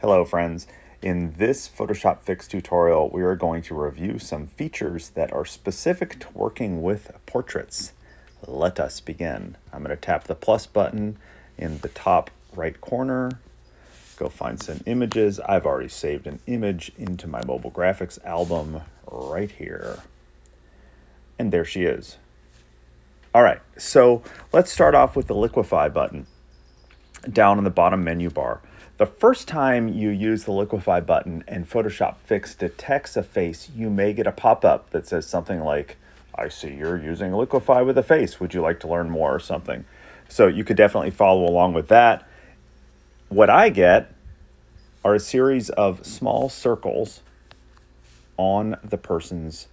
Hello friends. In this Photoshop Fix tutorial, we are going to review some features that are specific to working with portraits. Let us begin. I'm going to tap the plus button in the top right corner, go find some images. I've already saved an image into my mobile graphics album right here. And there she is. All right, so let's start off with the liquefy button down in the bottom menu bar. The first time you use the liquefy button and Photoshop Fix detects a face, you may get a pop-up that says something like, I see you're using liquefy with a face. Would you like to learn more or something? So you could definitely follow along with that. What I get are a series of small circles on the person's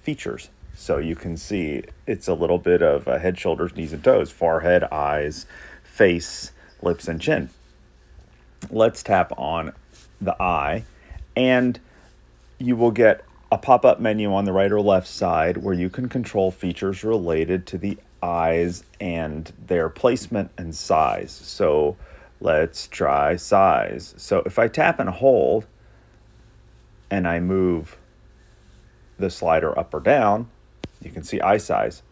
features. So you can see it's a little bit of head, shoulders, knees, and toes, forehead, eyes, face, lips, and chin. Let's tap on the eye, and you will get a pop-up menu on the right or left side where you can control features related to the eyes and their placement and size. So let's try size. So if I tap and hold and I move the slider up or down, you can see eye size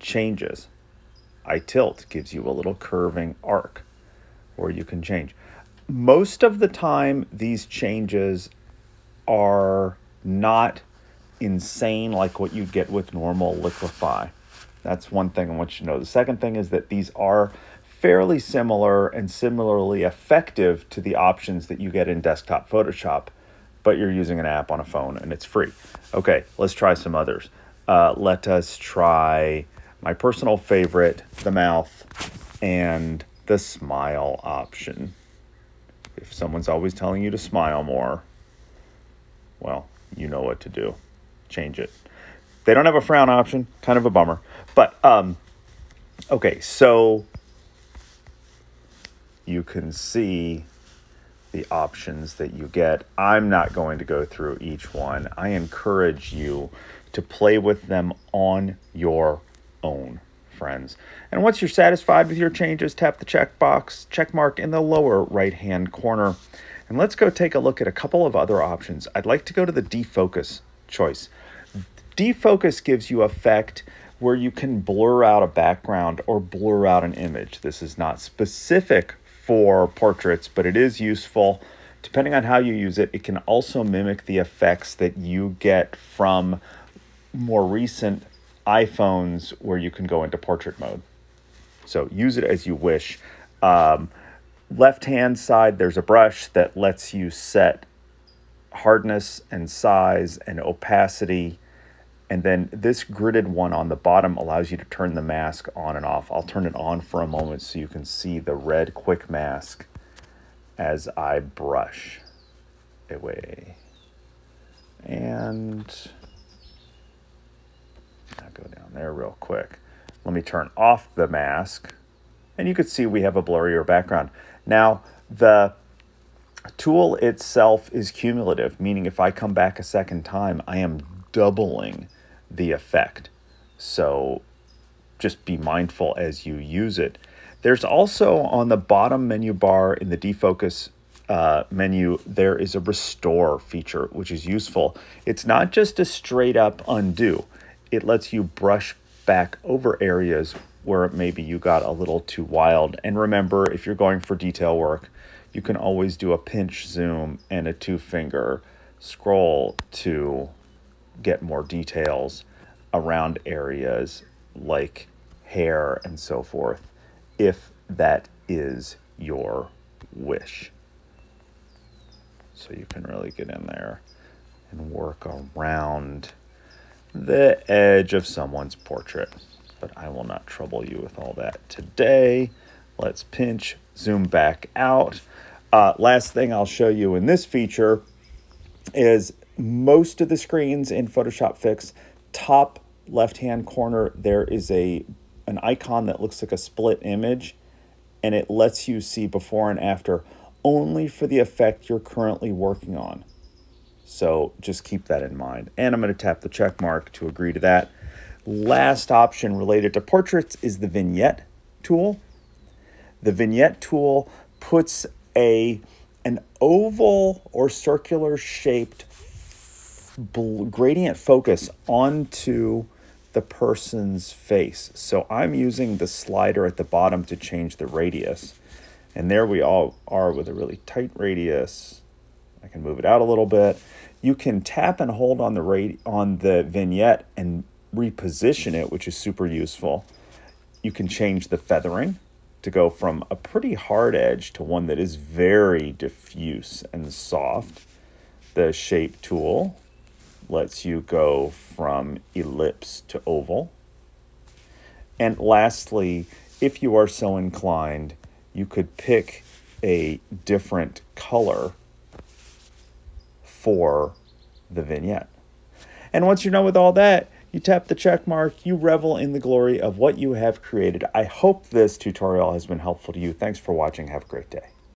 changes. I tilt gives you a little curving arc where you can change. Most of the time, these changes are not insane like what you get with normal liquefy. That's one thing I want you to know. The second thing is that these are fairly similar and similarly effective to the options that you get in desktop Photoshop, but you're using an app on a phone and it's free. Okay, let's try some others. Let us try my personal favorite, the mouth and the smile option. If someone's always telling you to smile more, well, you know what to do. Change it. They don't have a frown option, kind of a bummer. But, okay, so you can see the options that you get. I'm not going to go through each one. I encourage you to play with them on your own, friends. And once you're satisfied with your changes, tap the check mark in the lower right-hand corner. And let's go take a look at a couple of other options. I'd like to go to the defocus choice. Defocus gives you effect where you can blur out a background or blur out an image. This is not specific for portraits, but it is useful. Depending on how you use it, it can also mimic the effects that you get from more recent iPhones where you can go into portrait mode. So use it as you wish. Left-hand side, there's a brush that lets you set hardness and size and opacity. And then this gridded one on the bottom allows you to turn the mask on and off. I'll turn it on for a moment so you can see the red quick mask as I brush away. And I'll go down there real quick. Let me turn off the mask, and you can see we have a blurrier background. Now, the tool itself is cumulative, meaning if I come back a second time, I am doubling the effect. So just be mindful as you use it. There's also on the bottom menu bar in the defocus menu, there is a restore feature, which is useful. It's not just a straight up undo. It lets you brush back over areas where maybe you got a little too wild. And remember, if you're going for detail work, you can always do a pinch zoom and a 2-finger scroll to get more details around areas like hair and so forth, if that is your wish. So you can really get in there and work around the edge of someone's portrait. But I will not trouble you with all that today. Let's pinch, zoom back out. Last thing I'll show you in this feature is most of the screens in Photoshop Fix, top left-hand corner, there is an icon that looks like a split image, and it lets you see before and after only for the effect you're currently working on. So just keep that in mind. And I'm going to tap the check mark to agree to that. Last option related to portraits is the Vignette tool. The Vignette tool puts a an oval or circular shaped gradient focus onto the person's face. So I'm using the slider at the bottom to change the radius. And there we all are with a really tight radius. I can move it out a little bit. You can tap and hold on the vignette and reposition it, which is super useful. You can change the feathering to go from a pretty hard edge to one that is very diffuse and soft. The shape tool lets you go from ellipse to oval. And lastly, if you are so inclined, you could pick a different color for the vignette. And once you're done with all that, you tap the check mark, you revel in the glory of what you have created. I hope this tutorial has been helpful to you. Thanks for watching. Have a great day.